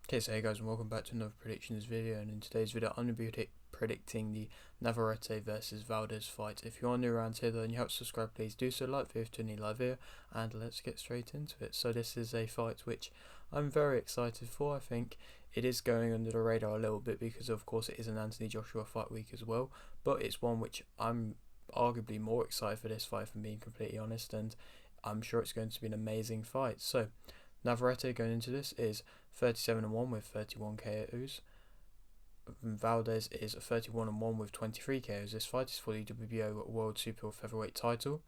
Okay, so hey guys, and welcome back to another predictions video. And in today's video, I'm going to be predicting the Navarrete versus Valdez fight. If you're new around here, then you have to subscribe, please do so. Like the video to any live here, and let's get straight into it. So this is a fight which I'm very excited for. I think it is going under the radar a little bit because, of course, it is an Anthony Joshua fight week as well. But it's one which I'm arguably more excited for this fight, if I'm being completely honest, and I'm sure it's going to be an amazing fight. So Navarrete going into this is 37-1 with 31 KOs. Valdez is 31-1 with 23 KOs. This fight is for the WBO World Super Featherweight title.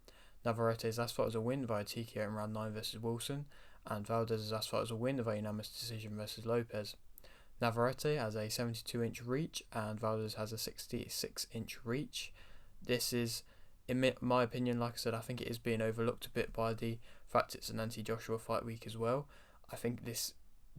Navarrete's last fight was a win via TKO in round 9 versus Wilson, and Valdez's last fight was a win via unanimous decision versus Lopez. Navarrete has a 72-inch reach, and Valdez has a 66-inch reach. This is, in my opinion, like I said, I think it is being overlooked a bit by the fact it's an anti-Joshua fight week as well. I think this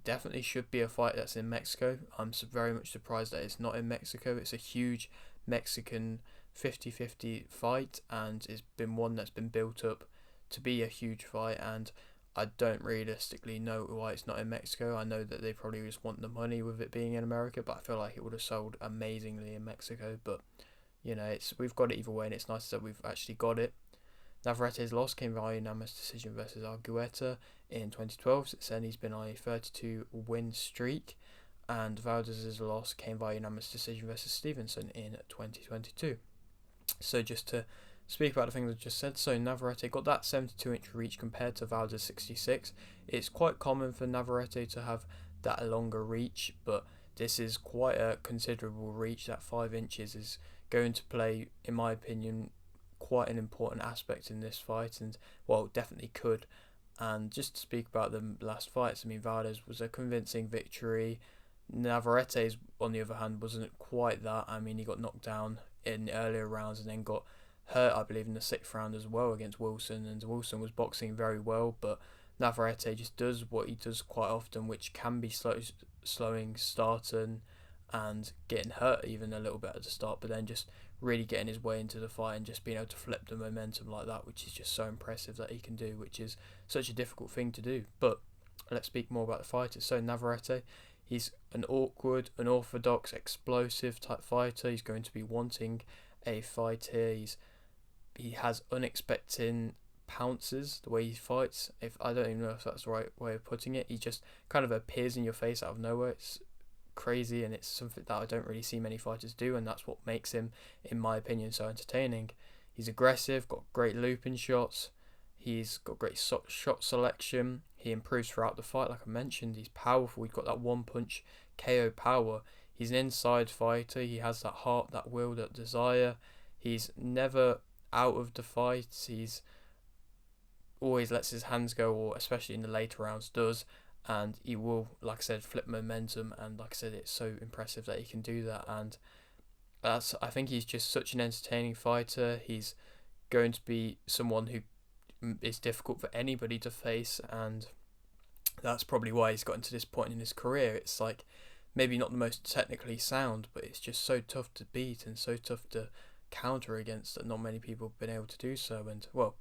definitely should be a fight that's in Mexico. I'm very much surprised that it's not in Mexico. It's a huge Mexican 50-50 fight, and it's been one that's been built up to be a huge fight, and I don't realistically know why it's not in Mexico. I know that they probably just want the money with it being in America, but I feel like it would have sold amazingly in Mexico. But you know, we've got it either way, and it's nice that we've actually got it. Navarrete's loss came via unanimous decision versus Argueta in 2012. Since then, he's been on a 32-win streak, and Valdez's loss came via unanimous decision versus Stevenson in 2022. So just to speak about the things I just said, so Navarrete got that 72-inch reach compared to Valdez 66. It's quite common for Navarrete to have that longer reach, but this is quite a considerable reach. That 5 inches is going to play, in my opinion, quite an important aspect in this fight, and well, definitely could. And just to speak about the last fights, I mean, Valdez was a convincing victory. Navarrete's, on the other hand, wasn't quite that. I mean, he got knocked down in the earlier rounds and then got hurt, I believe, in the 6th round as well against Wilson, and Wilson was boxing very well, but Navarrete just does what he does quite often, which can be slowing, starting, and getting hurt even a little bit at the start, but then just really getting his way into the fight and just being able to flip the momentum like that, which is just so impressive that he can do, which is such a difficult thing to do. But let's speak more about the fighters. So Navarrete, he's an awkward, unorthodox, explosive type fighter. He's going to be wanting a fight here. He has unexpected pounces the way he fights. If I don't even know if that's the right way of putting it, he just kind of appears in your face out of nowhere. It's crazy, and it's something that I don't really see many fighters do, and that's what makes him, in my opinion, so entertaining. He's aggressive, got great looping shots, he's got great shot selection, he improves throughout the fight, like I mentioned. He's powerful, he's got that one punch KO power. He's an inside fighter, he has that heart, that will, that desire. He's never out of the fight, he's always lets his hands go, or especially in the later rounds does, and he will, like I said, flip momentum, and like I said, it's so impressive that he can do that. And I think he's just such an entertaining fighter. He's going to be someone who is difficult for anybody to face, and that's probably why he's gotten to this point in his career. It's like maybe not the most technically sound, but it's just so tough to beat and so tough to counter against that not many people have been able to do so. And well,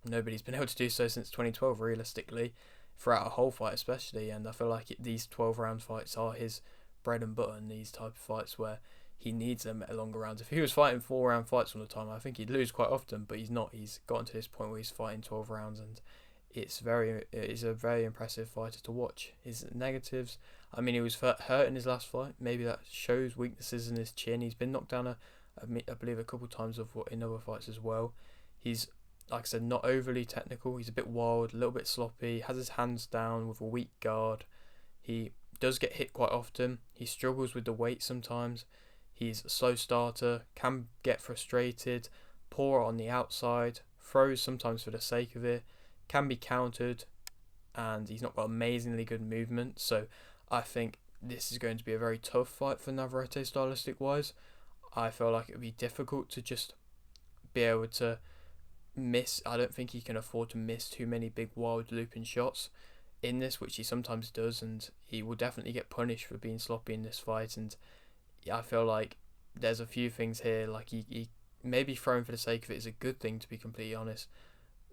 nobody's been able to do so since 2012 realistically, throughout a whole fight especially. And I feel like these 12-round fights are his bread and butter, and these type of fights where he needs them at longer rounds. If he was fighting 4-round fights all the time, I think he'd lose quite often, but he's not. He's gotten to this point where he's fighting 12 rounds, and it's a very impressive fighter to watch. His negatives, I mean, he was hurt in his last fight. Maybe that shows weaknesses in his chin. He's been knocked down I believe a couple times in other fights as well. He's, like I said, not overly technical. He's a bit wild, a little bit sloppy, has his hands down with a weak guard. He does get hit quite often. He struggles with the weight sometimes. He's a slow starter, can get frustrated, poor on the outside, throws sometimes for the sake of it, can be countered, and he's not got amazingly good movement. So I think this is going to be a very tough fight for Navarrete stylistic wise. I feel like it would be difficult to just be able to miss. I don't think he can afford to miss too many big wild looping shots in this, which he sometimes does, and he will definitely get punished for being sloppy in this fight. And I feel like there's a few things here, like he maybe throwing for the sake of it is a good thing, to be completely honest.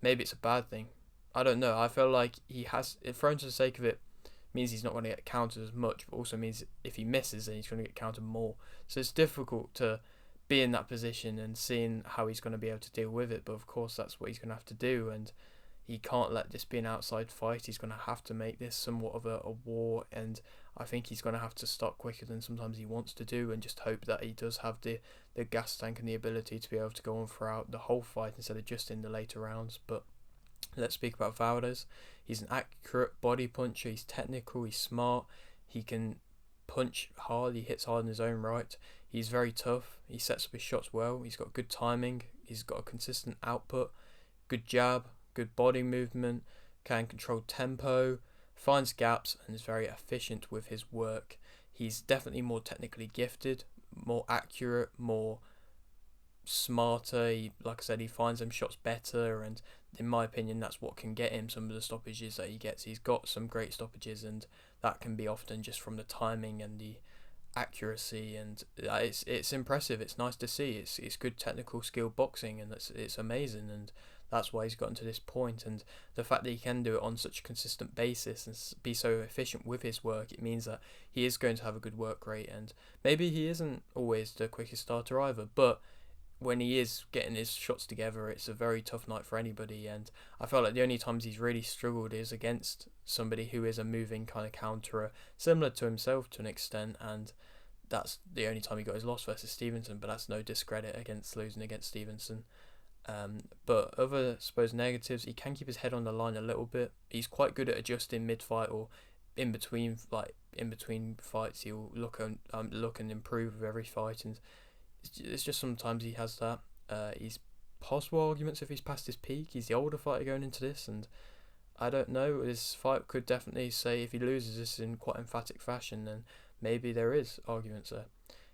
Maybe it's a bad thing. I don't know. I feel like he has thrown for the sake of it means he's not going to get countered as much, but also means if he misses, then he's going to get countered more. So it's difficult to be in that position and seeing how he's going to be able to deal with it. But of course, that's what he's going to have to do, and he can't let this be an outside fight. He's going to have to make this somewhat of a war, and I think he's going to have to start quicker than sometimes he wants to do, and just hope that he does have the gas tank and the ability to be able to go on throughout the whole fight instead of just in the later rounds. But let's speak about Valdez. He's an accurate body puncher. He's technical. He's smart. He can punch hard. He hits hard in his own right. He's very tough. He sets up his shots well. He's got good timing. He's got a consistent output. Good jab. Good body movement. Can control tempo. Finds gaps and is very efficient with his work. He's definitely more technically gifted, more accurate, more smarter. Like I said, he finds them shots better, and in my opinion, that's what can get him some of the stoppages that he gets. He's got some great stoppages, and that can be often just from the timing and the accuracy, and it's impressive. It's nice to see. It's good technical skill boxing, and it's amazing, and that's why he's gotten to this point. And the fact that he can do it on such a consistent basis and be so efficient with his work, it means that he is going to have a good work rate. And maybe he isn't always the quickest starter either, but when he is getting his shots together, it's a very tough night for anybody. And I felt like the only times he's really struggled is against somebody who is a moving kind of counterer, similar to himself to an extent, and that's the only time he got his loss versus Stevenson, but that's no discredit against losing against Stevenson. But other, I suppose, negatives, he can keep his head on the line a little bit. He's quite good at adjusting mid-fight or in between fights. He'll look and improve with every fight, and it's just sometimes he has that. He's possible arguments if he's past his peak. He's the older fighter going into this, and I don't know. This fight could definitely say if he loses this in quite emphatic fashion, then maybe there is arguments there.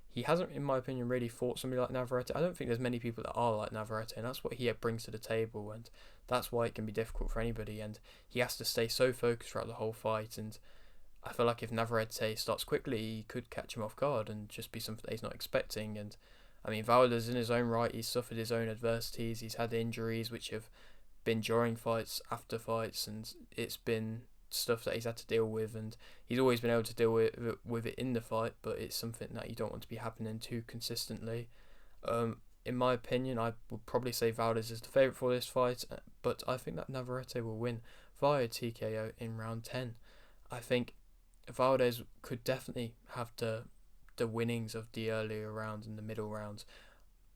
He hasn't, in my opinion, really fought somebody like Navarrete. I don't think there's many people that are like Navarrete, and that's what he brings to the table, and that's why it can be difficult for anybody, and he has to stay so focused throughout the whole fight. And I feel like if Navarrete starts quickly, he could catch him off guard and just be something that he's not expecting. And I mean, Valdez in his own right, he's suffered his own adversities. He's had injuries which have been during fights, after fights, and it's been stuff that he's had to deal with, and he's always been able to deal with it in the fight, but it's something that you don't want to be happening too consistently. In my opinion, I would probably say Valdez is the favourite for this fight, but I think that Navarrete will win via TKO in round 10. I think Valdez could definitely have the winnings of the earlier rounds and the middle rounds,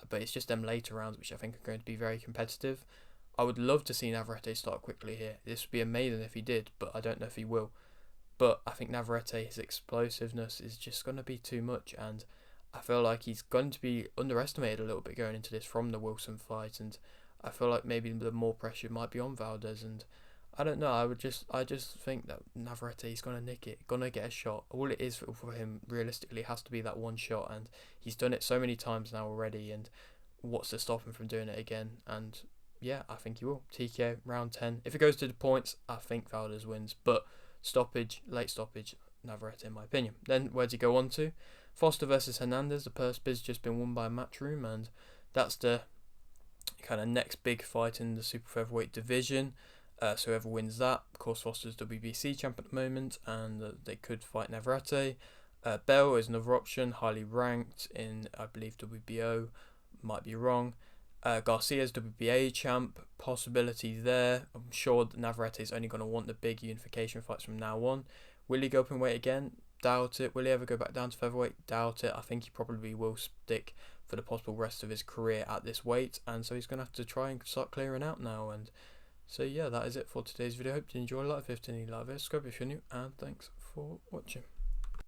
but it's just them later rounds which I think are going to be very competitive. I would love to see Navarrete start quickly here. This would be amazing if he did, but I don't know if he will. But I think Navarrete, his explosiveness is just going to be too much, and I feel like he's going to be underestimated a little bit going into this from the Wilson fight, and I feel like maybe the more pressure might be on Valdez, and I don't know. I just think that Navarrete is going to nick it, going to get a shot. All it is for him realistically has to be that one shot, and he's done it so many times now already, and what's to stop him from doing it again? And yeah, I think he will. TKO, round 10. If it goes to the points, I think Valdez wins. But late stoppage, Navarrete in my opinion. Then where do you go on to? Foster versus Hernandez. The purse bid's just been won by Matchroom, and that's the kind of next big fight in the super featherweight division. So whoever wins that, of course, Foster's WBC champ at the moment, and they could fight Navarrete. Bell is another option, highly ranked in, I believe, WBO. Might be wrong. Garcia's WBA champ, possibility there. I'm sure that Navarrete is only going to want the big unification fights from now on. Will he go up in weight again? Doubt it. Will he ever go back down to featherweight? Doubt it. I think he probably will stick for the possible rest of his career at this weight, and so he's going to have to try and start clearing out now. And so yeah, that is it for today's video. Hope you enjoyed. Like if you have any, like this, subscribe if you're new, and thanks for watching.